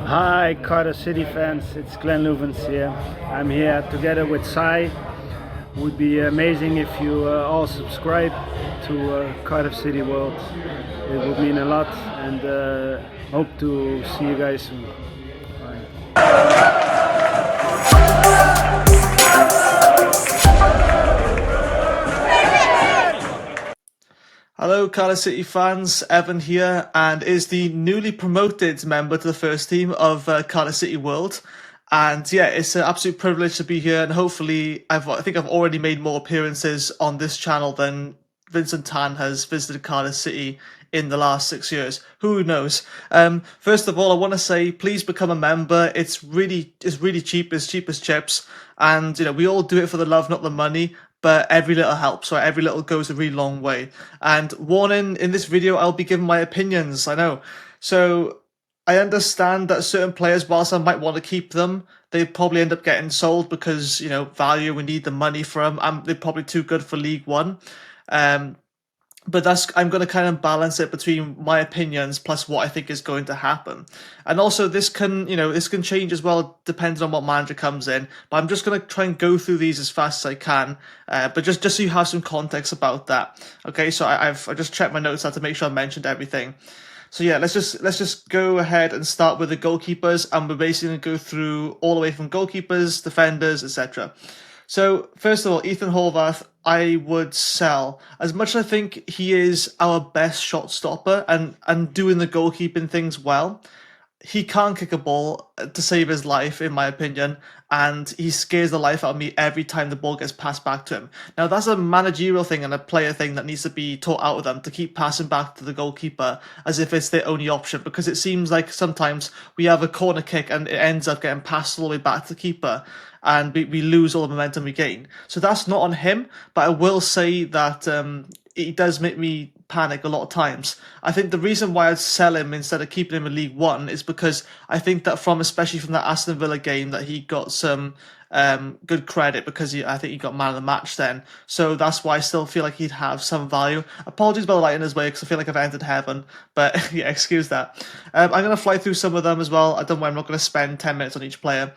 Hi, Cardiff City fans. It's Glenn Louvens here. I'm here together with Sai. Would be amazing if you all subscribe to Cardiff City World. It would mean a lot, and hope to see you guys soon. Bye. Hello Cardiff City fans, Evan here, and is the newly promoted member to the first team of Cardiff City World. And yeah, it's an absolute privilege to be here, and hopefully I think I've already made more appearances on this channel than Vincent has visited Cardiff City in the last 6 years. Who knows? First of all, I want to say please become a member. It's really cheap. It's cheap as chips, and we all do it for the love, not the money. But every little helps, right? Every little goes a really long way. And warning, in this video, I'll be giving my opinions, I know. So I understand that certain players, whilst I might want to keep them, they probably end up getting sold because, value, we need the money for them. They're probably too good for League One. But I'm going to kind of balance it between my opinions plus what I think is going to happen. And also this can change as well depending on what manager comes in. But I'm just going to try and go through these as fast as I can. But just so you have some context about that. Okay, so I just checked my notes out to make sure I mentioned everything. So yeah, let's just go ahead and start with the goalkeepers, and we're basically going to go through all the way from goalkeepers, defenders, etc. So first of all, Ethan Horvath, I would sell. As much as I think he is our best shot stopper and doing the goalkeeping things well, he can't kick a ball to save his life, in my opinion, and he scares the life out of me every time the ball gets passed back to him. Now, that's a managerial thing and a player thing that needs to be taught out of them, to keep passing back to the goalkeeper as if it's their only option, because it seems like sometimes we have a corner kick and it ends up getting passed all the way back to the keeper, and we lose all the momentum we gain. So that's not on him, but I will say that it does make me panic a lot of times. I think the reason why I'd sell him instead of keeping him in League One is because I think that especially from that Aston Villa game, that he got some good credit because I think he got man of the match then. So that's why I still feel like he'd have some value. Apologies about the light in his way because I feel like I've entered heaven, but yeah, excuse that. I'm going to fly through some of them as well. I don't worry, I'm not going to spend 10 minutes on each player.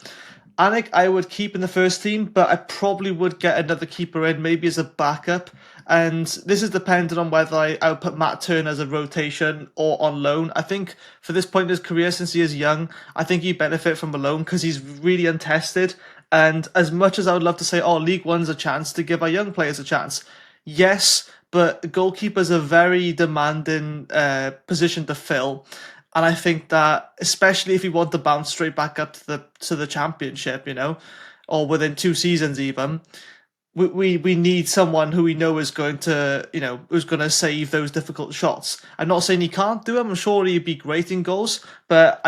Anik, I would keep in the first team, but I probably would get another keeper in, maybe as a backup. And this is dependent on whether I would put Matt Turner as a rotation or on loan. I think for this point in his career, since he is young, I think he'd benefit from a loan because he's really untested. And as much as I would love to say, League One's a chance to give our young players a chance, yes, but goalkeeper's a very demanding position to fill. And I think that, especially if you want to bounce straight back up to the championship, or within 2 seasons even, we need someone who we know is going to, who's going to save those difficult shots. I'm not saying he can't do them. I'm sure he'd be great in goals, but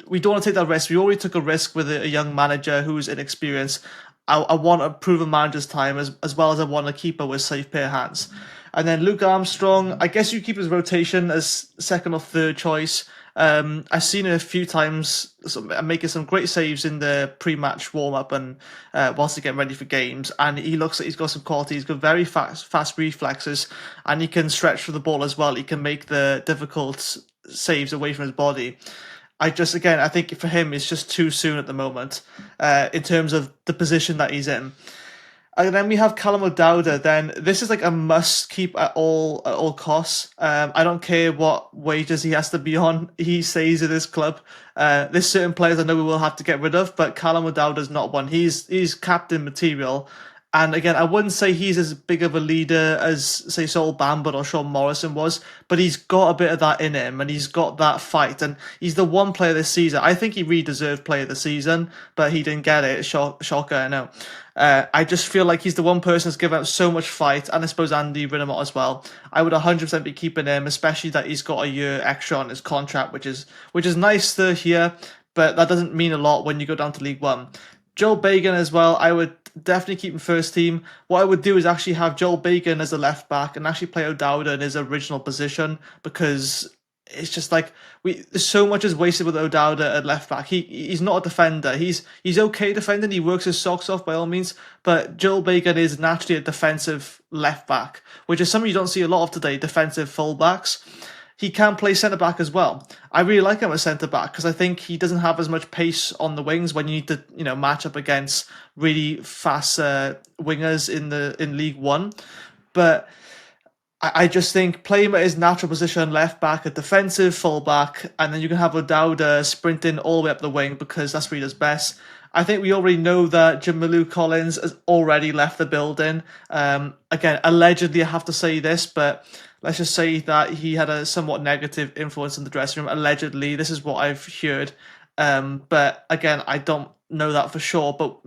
we don't want to take that risk. We already took a risk with a young manager who's inexperienced. I want a proven manager's time as well as I want a keeper with safe pair of hands. And then Luke Armstrong, I guess you keep his rotation as second or third choice. I've seen him a few times making some great saves in the pre-match warm-up and whilst they're getting ready for games, and he looks like he's got some quality. He's got very fast reflexes, and he can stretch for the ball as well. He can make the difficult saves away from his body. I think for him it's just too soon at the moment in terms of the position that he's in. And then we have Callum O'Dowda. Then this is like a must keep at all costs. I don't care what wages he has to be on. He stays at this club. There's certain players I know we will have to get rid of, but Callum O'Dowda is not one. He's captain material. And again, I wouldn't say he's as big of a leader as, say, Sol Bamber or Sean Morrison was, but he's got a bit of that in him, and he's got that fight, and he's the one player this season. I think he really deserved player of the season, but he didn't get it. Shocker, I know. I just feel like he's the one person that's given up so much fight, and I suppose Andy Rinnemont as well. I would 100% be keeping him, especially that he's got a year extra on his contract, which is nice to hear, but that doesn't mean a lot when you go down to League One. Joel Bagan as well, I would definitely keep him first team. What I would do is actually have Joel Bagan as a left back and actually play O'Dowda in his original position, because it's just like so much is wasted with O'Dowda at left back. He's not a defender. He's okay defending. He works his socks off by all means, but Joel Bagan is naturally a defensive left back, which is something you don't see a lot of today. Defensive fullbacks. he can play centre-back as well. I really like him as centre-back because I think he doesn't have as much pace on the wings when you need to, match up against really fast wingers in League One. But I just think play him at his natural position, left back, a defensive full back, and then you can have O'Dowda sprinting all the way up the wing because that's what he does best. I think we already know that Jamilu Collins has already left the building. Again, allegedly, I have to say this, but let's just say that he had a somewhat negative influence in the dressing room. Allegedly, this is what I've heard. But again, I don't know that for sure. But,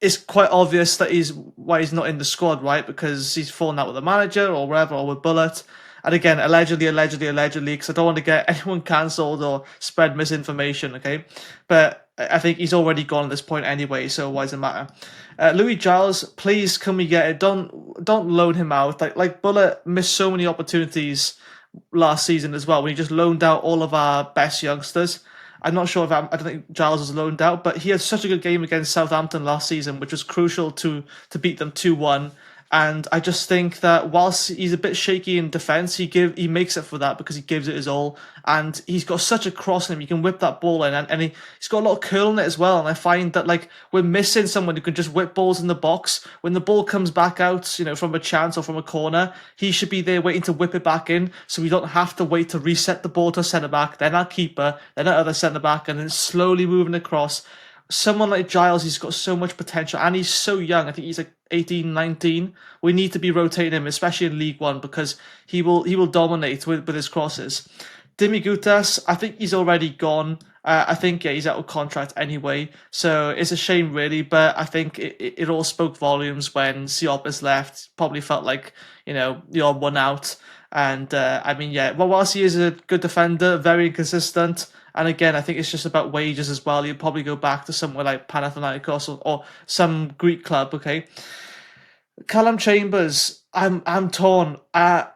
it's quite obvious that why he's not in the squad, right? Because he's fallen out with the manager or wherever, or with Bullet. And again, allegedly, because I don't want to get anyone cancelled or spread misinformation, okay? But I think he's already gone at this point anyway, so why does it matter? Louis Giles, please, can we get it? Don't loan him out. Like Bullet missed so many opportunities last season as well when he just loaned out all of our best youngsters. I'm not sure I don't think Giles was loaned out, but he had such a good game against Southampton last season, which was crucial to beat them 2-1. And I just think that whilst he's a bit shaky in defence, he makes it for that because he gives it his all. And he's got such a cross in him. He can whip that ball in, and he's got a lot of curl in it as well. And I find that we're missing someone who can just whip balls in the box. When the ball comes back out, from a chance or from a corner, he should be there waiting to whip it back in, so we don't have to wait to reset the ball to centre back, then our keeper, then our other centre back, and then slowly moving across. Someone like Giles, he's got so much potential, and he's so young. I think he's 18, 19. We need to be rotating him, especially in League One, because he will dominate with his crosses. Dimi Gutas, I think he's already gone. I think he's out of contract anyway, so it's a shame really. But I think it all spoke volumes when Siopis left. Probably felt like the odd one out. And whilst he is a good defender, very inconsistent. And again, I think it's just about wages as well. You'd probably go back to somewhere like Panathinaikos or some Greek club, okay? Callum Chambers, I'm torn.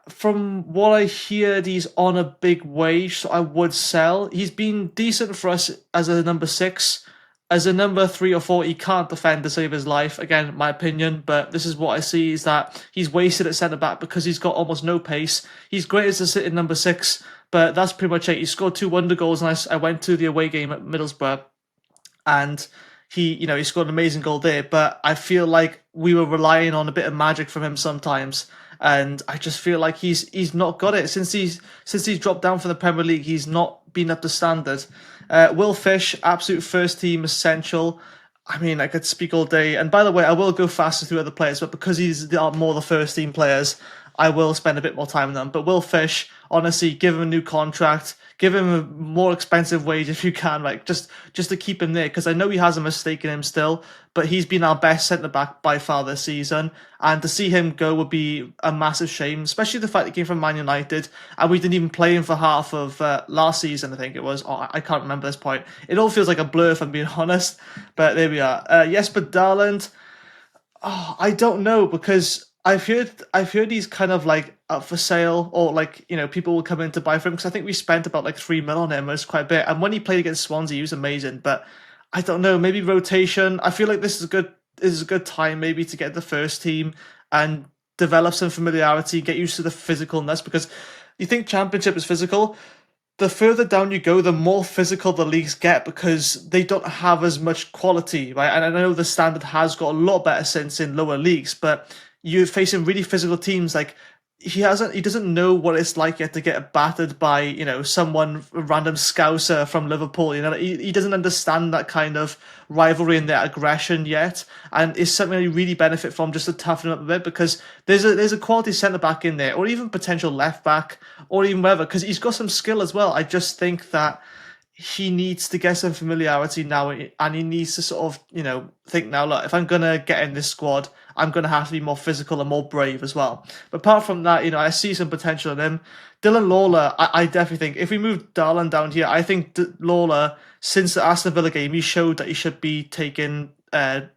From what I heard, he's on a big wage, so I would sell. He's been decent for us as a number 6. As a number 3 or 4, he can't defend to save his life. Again, my opinion, but this is what I see, is that he's wasted at centre-back because he's got almost no pace. He's great as a sitting number 6, but that's pretty much it. He scored 2 wonder goals, and I went to the away game at Middlesbrough, and he scored an amazing goal there, but I feel like we were relying on a bit of magic from him sometimes, and I just feel like he's not got it. Since he's dropped down from the Premier League, he's not been up to standard. Will Fish, absolute first team essential. I mean, I could speak all day. And by the way, I will go faster through other players, but because he's more the first team players, I will spend a bit more time on them. But Will Fish, honestly, give him a new contract, give him a more expensive wage if you can, just to keep him there, because I know he has a mistake in him still, but he's been our best centre-back by far this season, and to see him go would be a massive shame, especially the fact he came from Man United, and we didn't even play him for half of last season, I think it was. I can't remember this point. It all feels like a blur, if I'm being honest, but there we are. Jesper Darland, I don't know, because I've heard he's kind of up for sale, or people will come in to buy for him, because I think we spent about 3 mil on him. It was quite a bit, and when he played against Swansea, he was amazing. But I don't know, maybe rotation. I feel like this is a good time maybe to get the first team and develop some familiarity, get used to the physicalness, because you think Championship is physical. The further down you go, the more physical the leagues get, because they don't have as much quality, right? And I know the standard has got a lot better since in lower leagues, but you're facing really physical teams. He doesn't know what it's like yet to get battered by someone, a random Scouser from Liverpool. He doesn't understand that kind of rivalry and that aggression yet, and it's something you really benefit from, just to toughen him up a bit, because there's a quality centre back in there, or even potential left back, or even whatever, because he's got some skill as well. I just think that he needs to get some familiarity now, and he needs to sort of think, now look, if I'm gonna get in this squad, I'm going to have to be more physical and more brave as well. But apart from that, I see some potential in him. Dylan Lawler, I definitely think, if we move Darlan down here, I think Lawler, since the Aston Villa game, he showed that he should be taking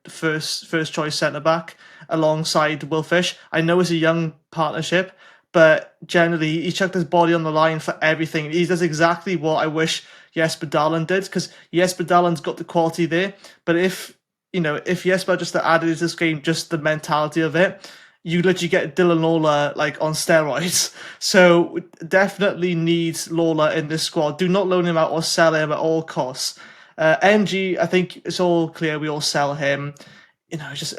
first choice centre-back alongside Will Fish. I know it's a young partnership, but generally, he chucked his body on the line for everything. He does exactly what I wish Jesper Darland did, because Jesper Darland's got the quality there, but if Jesper just added to this game just the mentality of it, you literally get Dylan Lawler like on steroids. So definitely needs Lawler in this squad. Do not loan him out or sell him at all costs. NG, I think it's all clear we all sell him.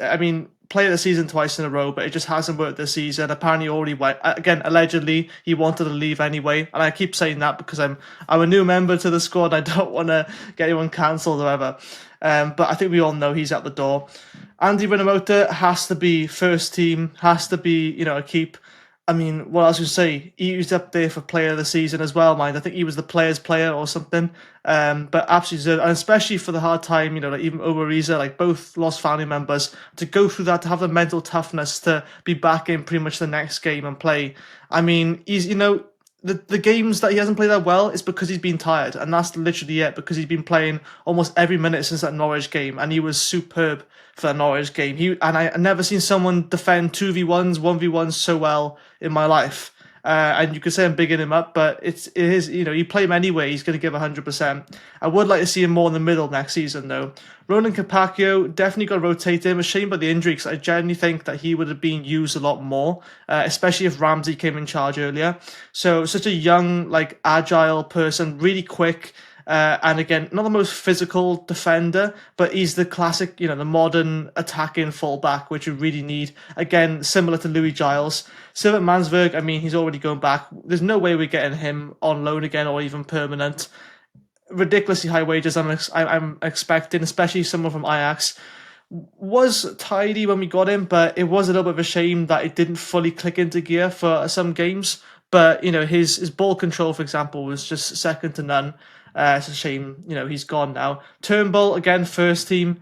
I mean, play the season twice in a row, but it just hasn't worked this season. Apparently, already went again. Allegedly, he wanted to leave anyway, and I keep saying that because I'm a new member to the squad. I don't want to get anyone cancelled or whatever. But I think we all know he's at the door. Andy Rinomota has to be first team. Has to be a keep. I mean, what else would say? He was up there for player of the season as well, mind. I think he was the player's player or something. But absolutely, and especially for the hard time, like even Oberiza, like both lost family members, to go through that, to have the mental toughness to be back in pretty much the next game and play. I mean, he's, the games that he hasn't played that well is because he's been tired, and that's literally it, because he's been playing almost every minute since that Norwich game, and he was superb for that Norwich game. I've never seen someone defend 2v1s, 1v1s so well in my life. And you could say I'm bigging him up, but it is, you play him anyway, he's going to give 100%. I would like to see him more in the middle next season, though. Ronan Capaccio, definitely got to rotate him. A shame about the injury, because I genuinely think that he would have been used a lot more, especially if Ramsey came in charge earlier. So, such a young, agile person, really quick, and again, not the most physical defender, but he's the classic, the modern attacking fullback, which we really need. Again, similar to Louis Giles. Sivert Mansberg, I mean, he's already going back. There's no way we're getting him on loan again or even permanent. Ridiculously high wages I'm expecting, especially someone from Ajax. Was tidy when we got him, but it was a little bit of a shame that it didn't fully click into gear for some games. But, his ball control, for example, was just second to none. It's a shame, he's gone now. Turnbull, again, first team.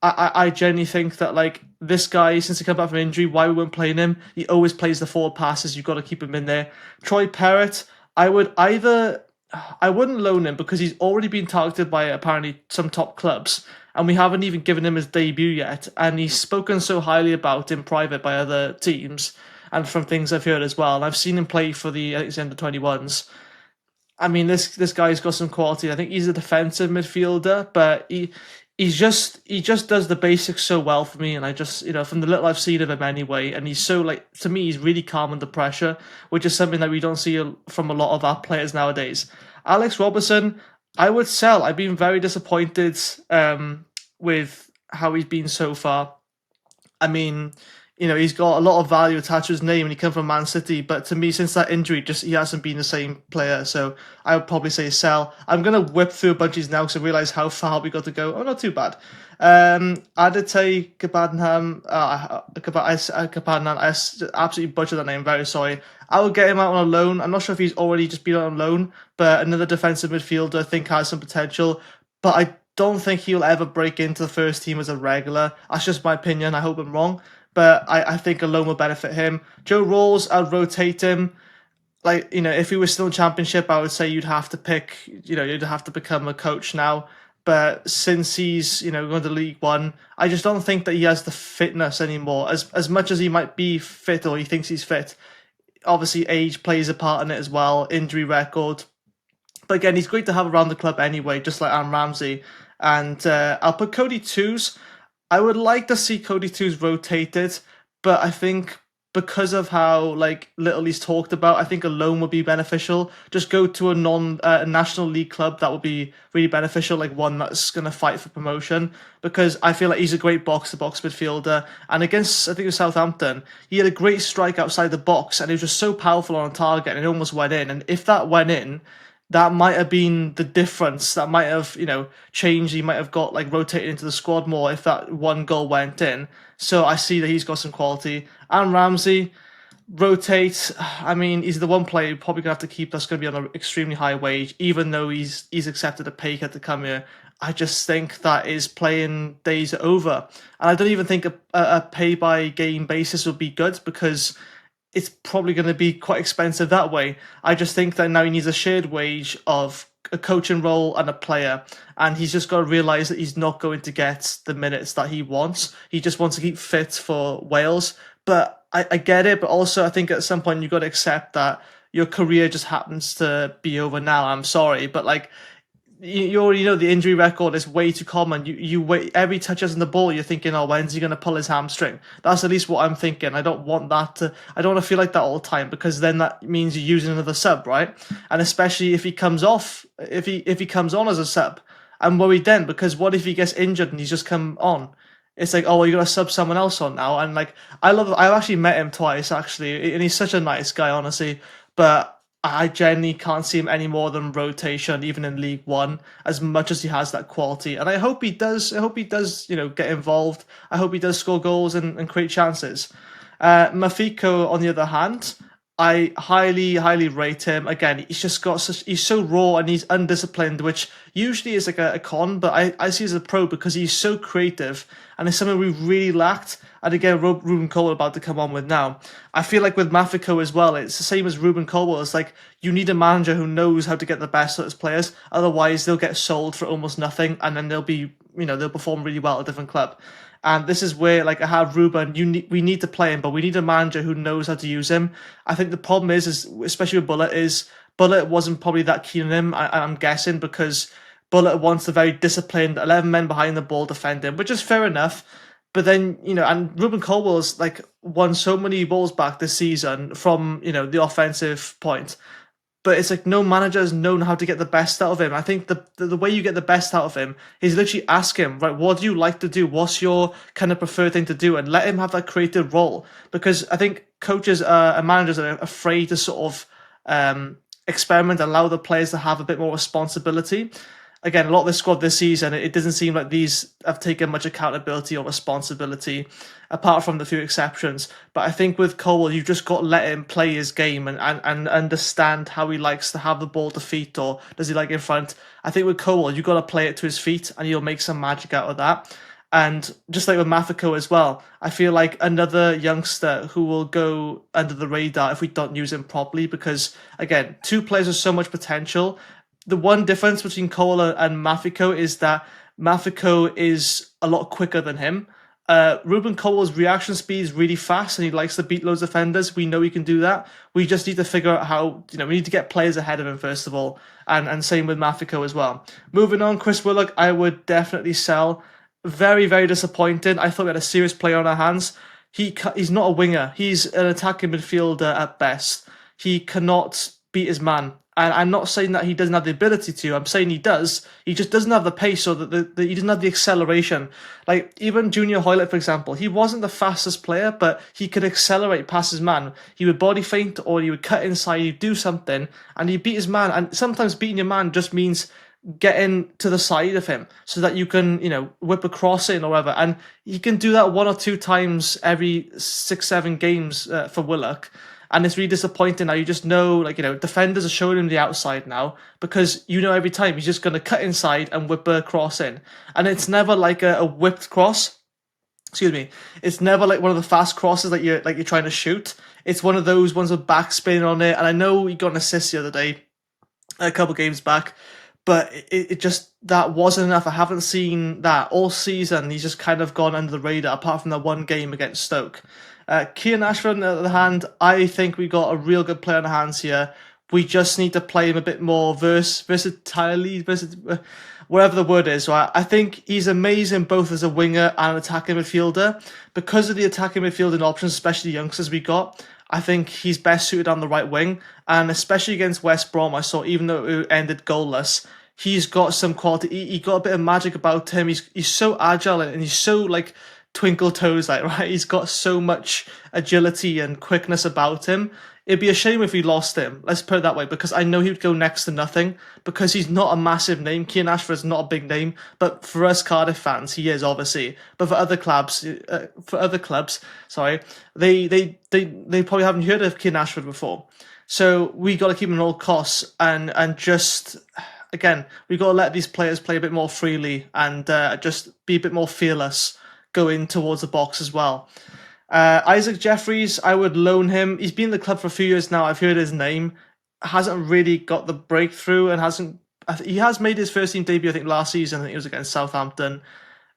I genuinely think that, this guy, since he came back from injury, why we weren't playing him? He always plays the forward passes. You've got to keep him in there. Troy Parrott, I wouldn't loan him because he's already been targeted by apparently some top clubs, and we haven't even given him his debut yet. And he's spoken so highly about in private by other teams, and from things I've heard as well. And I've seen him play for the under 21s. I mean, this guy's got some quality. I think he's a defensive midfielder, but he just does the basics so well for me. And I just, from the little I've seen of him anyway, and he's so, to me, he's really calm under pressure, which is something that we don't see from a lot of our players nowadays. Alex Robertson, I would sell. I've been very disappointed with how he's been so far. I mean, he's got a lot of value attached to his name and he came from Man City, but to me, since that injury, he hasn't been the same player, so I would probably say sell. I'm going to whip through a bunch of these now because I realise how far we got to go. Oh, not too bad. Aditei Kapadnam, I absolutely butchered that name, very sorry. I will get him out on a loan. I'm not sure if he's already just been on loan, but another defensive midfielder I think has some potential, but I don't think he'll ever break into the first team as a regular. That's just my opinion. I hope I'm wrong. But I think a loan will benefit him. Joe Rawls, I'd rotate him. If he was still in Championship, I would say you'd have to pick, you'd have to become a coach now. But since he's, going to League One, I just don't think that he has the fitness anymore. As much as he might be fit or he thinks he's fit, obviously age plays a part in it as well, injury record. But again, he's great to have around the club anyway, just like Aaron Ramsey. And I'll put Cody Twos. I would like to see Cody Twos rotated, but I think because of how little he's talked about, I think a loan would be beneficial. Just go to a national league club, that would be really beneficial, one that's going to fight for promotion, because I feel like he's a great box-to-box midfielder. And against, I think it was Southampton, he had a great strike outside the box, and it was just so powerful on target, and it almost went in. And if that went in, that might have been the difference. That might have, changed. He might have got rotated into the squad more if that one goal went in. So I see that he's got some quality. And Ramsey, rotate. I mean, he's the one player you're probably gonna have to keep that's gonna be on an extremely high wage, even though he's accepted a pay cut to come here. I just think that his playing days are over, and I don't even think a pay by game basis would be good, because it's probably going to be quite expensive that way. I just think that now he needs a shared wage of a coaching role and a player, and he's just got to realise that he's not going to get the minutes that he wants. He just wants to keep fit for Wales. But I get it, but also I think at some point you've got to accept that your career just happens to be over now. I'm sorry, but you already know the injury record is way too common. You wait every touch on the ball, you're thinking, oh, when's he going to pull his hamstring? That's at least what I'm thinking. I don't want that to. I don't want to feel like that all the time, because then that means you're using another sub, right? And especially if he comes off, if he comes on as a sub, I'm worried then, because what if he gets injured and he's just come on? It's like, oh, well, you got to sub someone else on now. And like, I've actually met him twice actually, and he's such a nice guy, honestly. But I genuinely can't see him any more than rotation, even in League One, as much as he has that quality. And I hope he does. I hope he does, get involved. I hope he does score goals and create chances. Mafiko, on the other hand, I highly, highly rate him. Again, he's so raw and he's undisciplined, which usually is like a con, but I see as a pro because he's so creative, and it's something we've really lacked. And again, Ruben Colwell about to come on with now. I feel like with Mafiko as well, it's the same as Ruben Colwell. It's like you need a manager who knows how to get the best out of his players. Otherwise, they'll get sold for almost nothing, and then they'll perform really well at a different club. And this is where, like, I have Ruben. We need to play him, but we need a manager who knows how to use him. I think the problem is especially with Bullet wasn't probably that keen on him. I'm guessing because Bullet wants the very disciplined 11 men behind the ball defending, which is fair enough. But then, and Ruben Colwell's like won so many balls back this season from, the offensive point. But it's like no manager has known how to get the best out of him. I think the way you get the best out of him is literally ask him, right, what do you like to do? What's your kind of preferred thing to do? And let him have that creative role. Because I think coaches and managers are afraid to sort of experiment and allow the players to have a bit more responsibility. Again, a lot of the squad this season, it doesn't seem like these have taken much accountability or responsibility, apart from the few exceptions. But I think with Colwell, you've just got to let him play his game and understand how he likes to have the ball to feet, or does he like in front. I think with Colwell, you've got to play it to his feet, and he'll make some magic out of that. And just like with Mafiko as well, I feel like another youngster who will go under the radar if we don't use him properly, because, again, two players with so much potential. The one difference between Cole and Mafiko is that Mafiko is a lot quicker than him. Ruben Colwell's reaction speed is really fast, and he likes to beat loads of defenders. We know he can do that. We just need to figure out how, we need to get players ahead of him first of all, and same with Mafiko as well. Moving on, Chris Willock, I would definitely sell. Very, very disappointing. I thought we had a serious player on our hands. He's not a winger. He's an attacking midfielder at best. He cannot beat his man. And I'm not saying that he doesn't have the ability to. I'm saying he does. He just doesn't have the pace, or he doesn't have the acceleration. Like, even Junior Hoylett, for example, he wasn't the fastest player, but he could accelerate past his man. He would body feint, or he would cut inside, he'd do something, and he'd beat his man. And sometimes beating your man just means getting to the side of him so that you can, whip a cross in or whatever. And he can do that one or two times every 6-7 games for Willock. And it's really disappointing now. You just know, defenders are showing him the outside now, because every time he's just going to cut inside and whip a cross in. And it's never like a whipped cross. Excuse me. It's never like one of the fast crosses that you're trying to shoot. It's one of those ones with backspin on it. And I know he got an assist the other day, a couple games back, but it just, that wasn't enough. I haven't seen that all season. He's just kind of gone under the radar, apart from that one game against Stoke. Kieran Ashford, on the other hand, I think we got a real good player on our hands here. We just need to play him a bit more versatilely, whatever the word is. Right? I think he's amazing both as a winger and an attacking midfielder. Because of the attacking midfielding options, especially the youngsters we got, I think he's best suited on the right wing. And especially against West Brom, I saw, even though it ended goalless, he's got some quality. He got a bit of magic about him. He's so agile, and he's so twinkle toes, right? He's got so much agility and quickness about him. It'd be a shame if we lost him, let's put it that way, because I know he would go next to nothing, because he's not a massive name. Kieran Ashford's not a big name, but for us Cardiff fans, he is, obviously. But for other clubs, they probably haven't heard of Kieran Ashford before. So we got to keep him at all costs, and just, again, we got to let these players play a bit more freely, and just be a bit more fearless going towards the box as well. Isaac Jeffries, I would loan him. He's been in the club for a few years now. I've heard his name. Hasn't really got the breakthrough, and he has made his first team debut, I think, last season. I think it was against Southampton.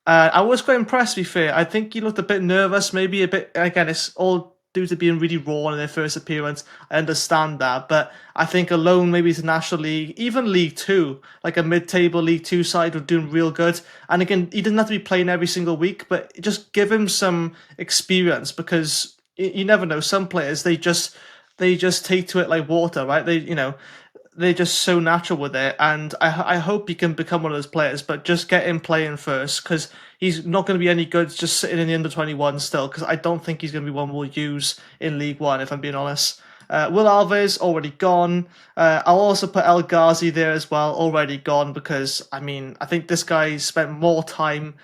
I was quite impressed, to be fair. I think he looked a bit nervous, maybe a bit, again, it's all due to being really raw in their first appearance. I understand that, but I think alone maybe to National League, even League Two, like a mid-table League Two side, were doing real good. And again, he doesn't have to be playing every single week, but just give him some experience, because you never know. Some players, they just take to it like water, right? They're just so natural with it, and I hope he can become one of those players. But just get him playing first, because he's not going to be any good just sitting in the under-21 still. Because I don't think he's going to be one we'll use in League One, if I'm being honest. Will Alves already gone. I'll also put El Ghazi there as well, already gone, because I mean I think this guy spent more time,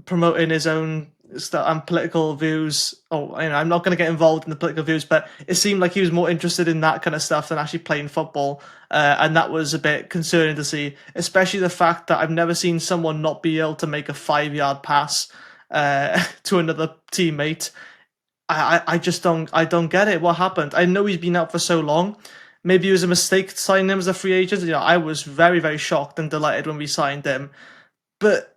promoting his own and political views. I'm not going to get involved in the political views, but it seemed like he was more interested in that kind of stuff than actually playing football, and that was a bit concerning to see, especially the fact that I've never seen someone not be able to make a 5-yard pass to another teammate. I just don't get it. What happened? I know he's been out for so long. Maybe it was a mistake to sign him as a free agent. I was very, very shocked and delighted when we signed him, but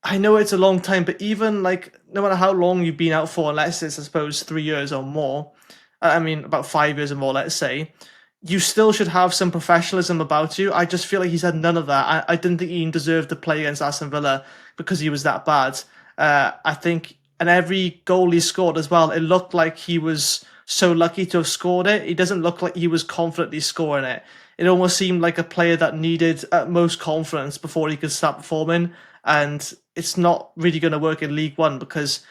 I know it's a long time, but even like no matter how long you've been out for, unless it's I suppose 3 years or more, I mean about 5 years or more, let's say, you still should have some professionalism about you. I just feel like he's had none of that. I didn't think he even deserved to play against Aston Villa because he was that bad. I think, and every goal he scored as well, it looked like he was so lucky to have scored it. It doesn't look like he was confidently scoring it. It almost seemed like a player that needed at most confidence before he could start performing. And it's not really going to work in League One because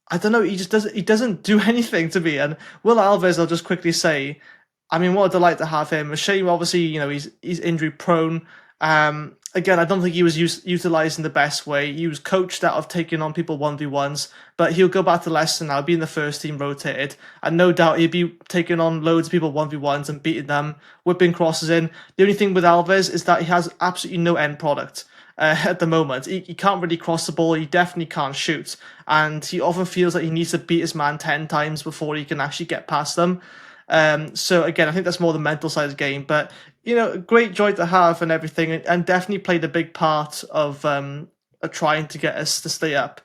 I don't know. He doesn't do anything to me. And Will Alves, I'll just quickly say, I mean, what a delight to have him. A shame, obviously, he's injury prone. Again, I don't think he was utilised in the best way. He was coached out of taking on people 1v1s, but he'll go back to Leicester now, be in the first team rotated, and no doubt he'll be taking on loads of people 1v1s and beating them, whipping crosses in. The only thing with Alves is that he has absolutely no end product. At the moment, he can't really cross the ball. He definitely can't shoot, and he often feels like he needs to beat his man 10 times before he can actually get past them. So again, I think that's more the mental side of the game. But great joy to have and everything, and definitely played a big part of trying to get us to stay up.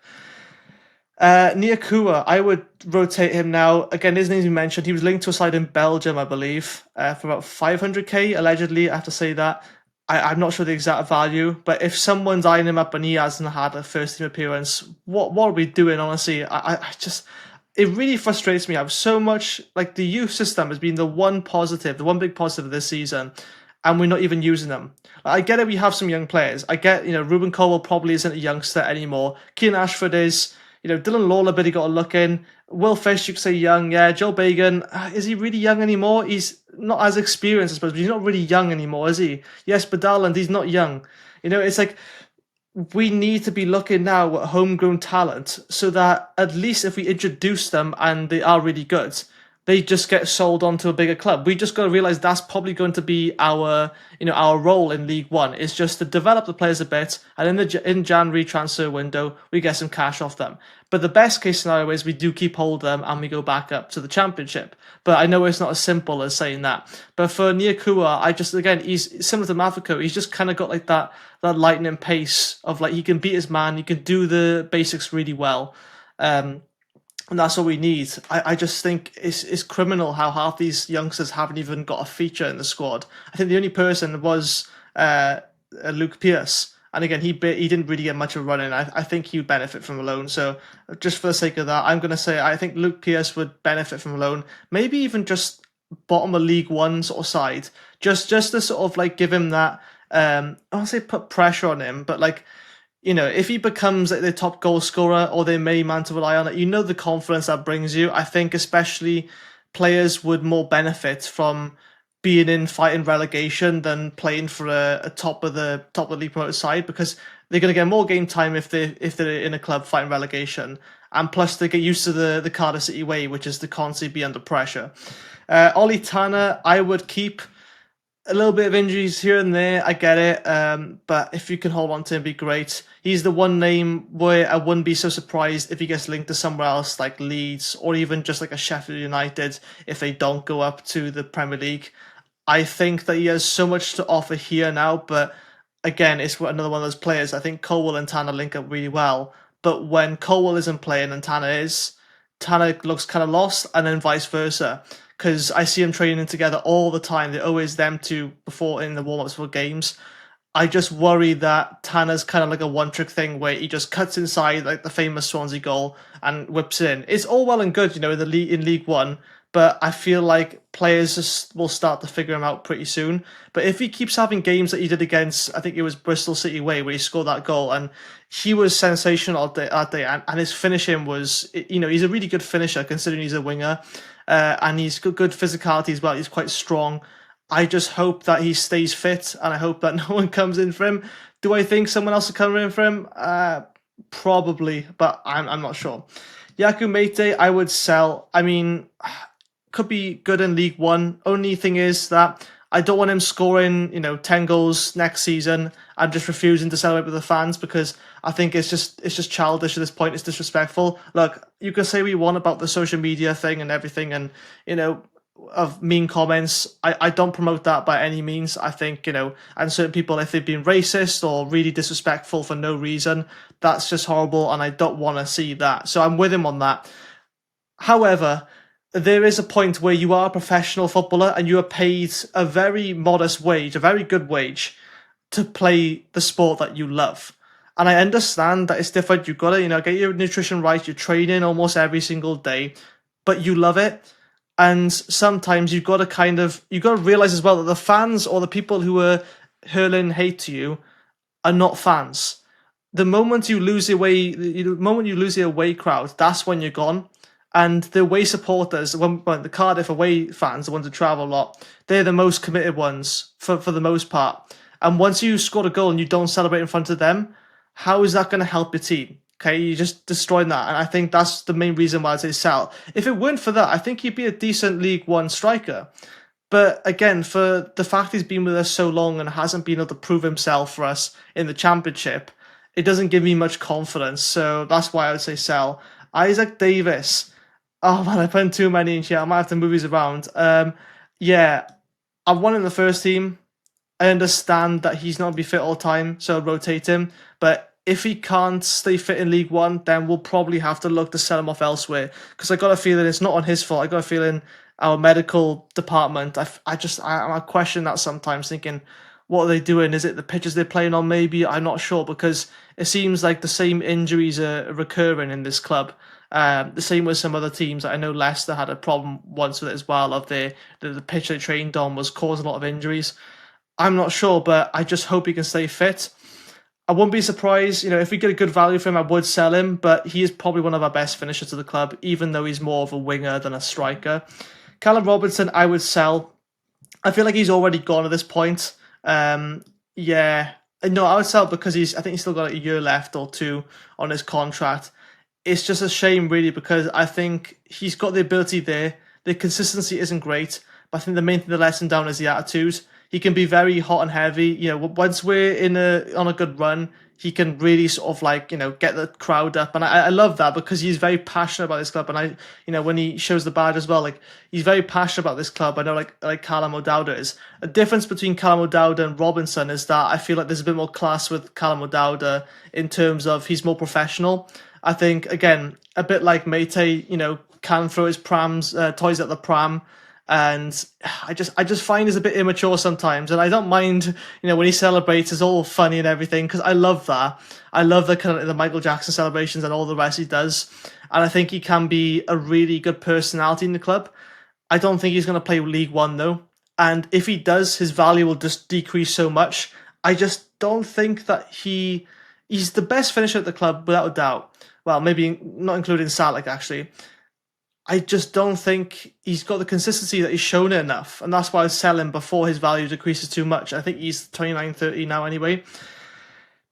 Niakua, I would rotate him now. Again, his name's been mentioned. He was linked to a side in Belgium, I believe, for about 500k allegedly. I have to say that. I'm not sure the exact value, but if someone's eyeing him up and he hasn't had a first team appearance, what are we doing? Honestly, I just, it really frustrates me. I have so much, like, the youth system has been the one big positive of this season, and we're not even using them. I get it, we have some young players. I get, Ruben Colwell probably isn't a youngster anymore. Keane Ashford is, Dylan Lawler, but he got a look in. Will Fish, you could say young, yeah. Joe Bagan, is he really young anymore? He's not as experienced, I suppose, but he's not really young anymore, is he? Yes, Badaland, he's not young. It's like, we need to be looking now at homegrown talent so that at least if we introduce them and they are really good, they just get sold on to a bigger club. We just got to realize that's probably going to be our role in League One. Is just to develop the players a bit, and in January transfer window we get some cash off them. But the best case scenario is we do keep hold of them and we go back up to the Championship. But I know it's not as simple as saying that. But for Niakua, he's similar to Mavako. He's just kind of got like that lightning pace of like he can beat his man, he can do the basics really well. And that's all we need. I just think it's criminal how half these youngsters haven't even got a feature in the squad. I think the only person was Luke Pearce. And again, he didn't really get much of a run in. I think he would benefit from a loan. So just for the sake of that, I'm going to say I think Luke Pearce would benefit from a loan. Maybe even just bottom of League One sort of side. Just to sort of like give him that, I won't say put pressure on him, but like, if he becomes like the top goal scorer or their main man to rely on, the confidence that brings you. I think especially players would more benefit from being in fighting relegation than playing for a top of the league promoted side, because they're going to get more game time if they're in a club fighting relegation, and plus they get used to the Cardiff City way, which is to constantly be under pressure. Ollie Tanner, I would keep. A little bit of injuries here and there, I get it, but if you can hold on to him, be great. He's the one name where I wouldn't be so surprised if he gets linked to somewhere else like Leeds or even just like a Sheffield United if they don't go up to the Premier League. I think that he has so much to offer here now, but again, it's another one of those players. I think Colwell and Tanner link up really well, but when Colwell isn't playing and Tanner is, Tanner looks kind of lost, and then vice versa. Because I see them training together all the time. They're always them two before in the warm-ups for games. I just worry that Tanner's kind of like a one-trick thing where he just cuts inside like the famous Swansea goal and whips it in. It's all well and good, in the League One, but I feel like players just will start to figure him out pretty soon. But if he keeps having games that he did against, I think it was Bristol City away, where he scored that goal, and he was sensational that day, and his finishing was, he's a really good finisher considering he's a winger, and he's got good physicality as well. He's quite strong. I just hope that he stays fit, and I hope that no one comes in for him. Do I think someone else will come in for him? Probably, but I'm not sure. Yaku Mete, I would sell. I mean, could be good in League One. Only thing is that I don't want him scoring, 10 goals next season. I'm just refusing to celebrate with the fans because I think it's just childish at this point. It's disrespectful. Look, you can say what you want about the social media thing and everything, and of mean comments. I don't promote that by any means. I think, and certain people, if they've been racist or really disrespectful for no reason, that's just horrible, and I don't want to see that. So I'm with him on that. However, there is a point where you are a professional footballer and you are paid a very modest wage, a very good wage, to play the sport that you love. And I understand that it's different. You've got to, get your nutrition right. You're training almost every single day, but you love it. And sometimes you've got to realize as well that the fans or the people who are hurling hate to you are not fans. The moment you lose the away crowd, that's when you're gone. And the away supporters, the Cardiff away fans, the ones who travel a lot, they're the most committed ones for the most part. And once you score a goal and you don't celebrate in front of them, how is that going to help your team? Okay, you're just destroying that. And I think that's the main reason why I say sell. If it weren't for that, I think he'd be a decent League One striker. But again, for the fact he's been with us so long and hasn't been able to prove himself for us in the Championship, it doesn't give me much confidence. So that's why I would say sell. Isaac Davis. Oh man, I put in too many in here. I might have to move these around. Yeah, I've won in the first team. I understand that he's not going to be fit all the time, so I'll rotate him. But if he can't stay fit in League One, then we'll probably have to look to sell him off elsewhere. Because I got a feeling it's not on his fault. I got a feeling our medical department, I question that sometimes, thinking, what are they doing? Is it the pitches they're playing on? Maybe I'm not sure, because it seems like the same injuries are recurring in this club. The same with some other teams. I know Leicester had a problem once with it as well. Of the pitch they trained on was causing a lot of injuries. I'm not sure, but I just hope he can stay fit. I wouldn't be surprised, if we get a good value for him, I would sell him, but he is probably one of our best finishers of the club, even though he's more of a winger than a striker. Callum Robinson, I would sell. I feel like he's already gone at this point. Yeah. No, I would sell because I think he's still got a year left or two on his contract. It's just a shame, really, because I think he's got the ability there. The consistency isn't great, but I think the main thing that lets him down is the attitude. He can be very hot and heavy. Once we're on a good run, he can really sort of get the crowd up, and I love that because he's very passionate about this club. And when he shows the badge as well, he's very passionate about this club. I know like Callum O'Dowda is. A difference between Callum O'Dowda and Robinson is that I feel like there's a bit more class with Callum O'Dowda in terms of he's more professional. I think, again, a bit like Mete, can throw his toys at the pram. And I just find he's a bit immature sometimes. And I don't mind, when he celebrates, it's all funny and everything, because I love that. I love the kind of the Michael Jackson celebrations and all the rest he does. And I think he can be a really good personality in the club. I don't think he's going to play League One, though. And if he does, his value will just decrease so much. I just don't think that he's the best finisher at the club, without a doubt. Well, maybe not including Salek, actually. I just don't think he's got the consistency that he's shown it enough. And that's why I sell him before his value decreases too much. I think he's 29-30 now anyway.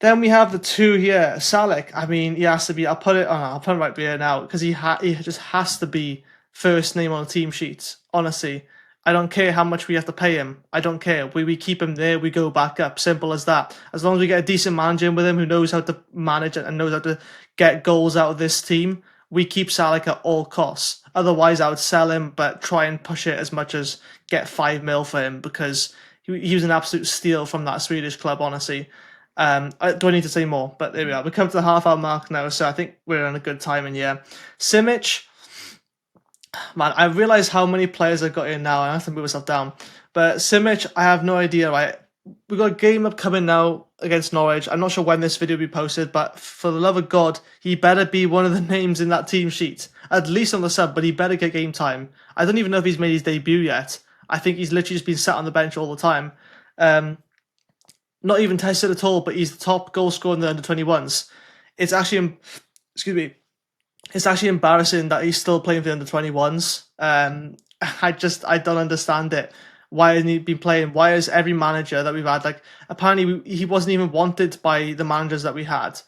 Then we have the two here. Salek, I mean, he has to be, I'll put it right here now, because he just has to be first name on the team sheet. Honestly, I don't care how much we have to pay him. I don't care. We keep him there, we go back up. Simple as that. As long as we get a decent manager in with him who knows how to manage it and knows how to get goals out of this team, we keep Salek at all costs. Otherwise, I would sell him, but try and push it as much as get 5 mil for him, because he was an absolute steal from that Swedish club, honestly. Do I need to say more? But there we are. We come to the half-hour mark now, so I think we're on a good timing, yeah. Simic, Man, I realize how many players I've got in now. I have to move myself down. But Simic, I have no idea, right? We've got a game upcoming now against Norwich. I'm not sure when this video will be posted, but for the love of God, he better be one of the names in that team sheet. At least on the sub, but he better get game time. I don't even know if he's made his debut yet. I think he's literally just been sat on the bench all the time. Not even tested at all, but he's the top goal scorer in the under-21s. It's actually, excuse me, it's actually embarrassing that he's still playing for the under-21s. I don't understand it. Why hasn't he been playing? Why is every manager that we've had, like, apparently he wasn't even wanted by the managers that we had,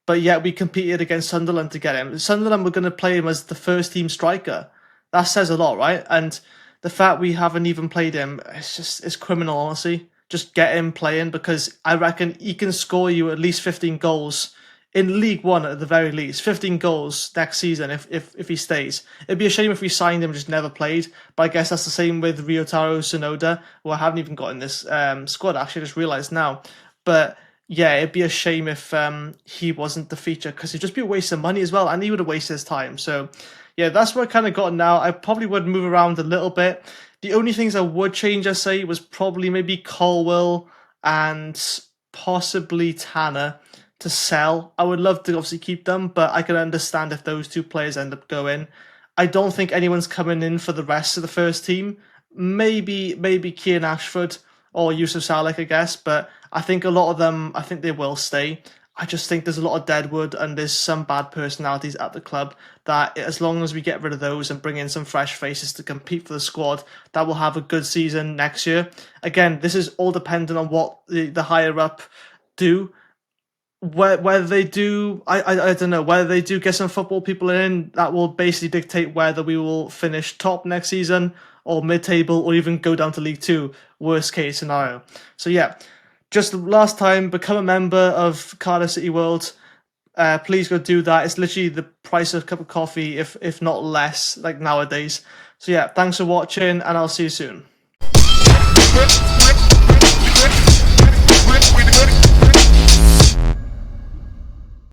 but yet we competed against Sunderland to get him. Sunderland were going to play him as the first team striker. That says a lot, right? And the fact we haven't even played him, it's criminal, honestly. Just get him playing, because I reckon he can score you at least 15 goals in League One at the very least. 15 goals next season if he stays. It'd be a shame if we signed him and just never played, but I guess that's the same with Ryotaro Sonoda, who I haven't even got in this squad, actually, I just realised now. But yeah, it'd be a shame if he wasn't the feature, because it'd just be a waste of money as well, and he would have wasted his time. So yeah, that's what I kind of got now. I probably would move around a little bit. The only things I would change, I say, was probably maybe Colwell and possibly Tanner to sell. I would love to obviously keep them, but I can understand if those two players end up going. I don't think anyone's coming in for the rest of the first team. Maybe Kian Ashford or Yusuf Salek, I guess, but I think a lot of them, I think they will stay. I just think there's a lot of deadwood and there's some bad personalities at the club that as long as we get rid of those and bring in some fresh faces to compete for the squad, that will have a good season next year. Again, this is all dependent on what the higher up do. Whether they do, I don't know, whether they do get some football people in, that will basically dictate whether we will finish top next season or mid-table or even go down to League 2, worst case scenario. So yeah, just last time, become a member of Cardiff City World. Please go do that. It's literally the price of a cup of coffee, if not less, like nowadays. So yeah, thanks for watching, and I'll see you soon.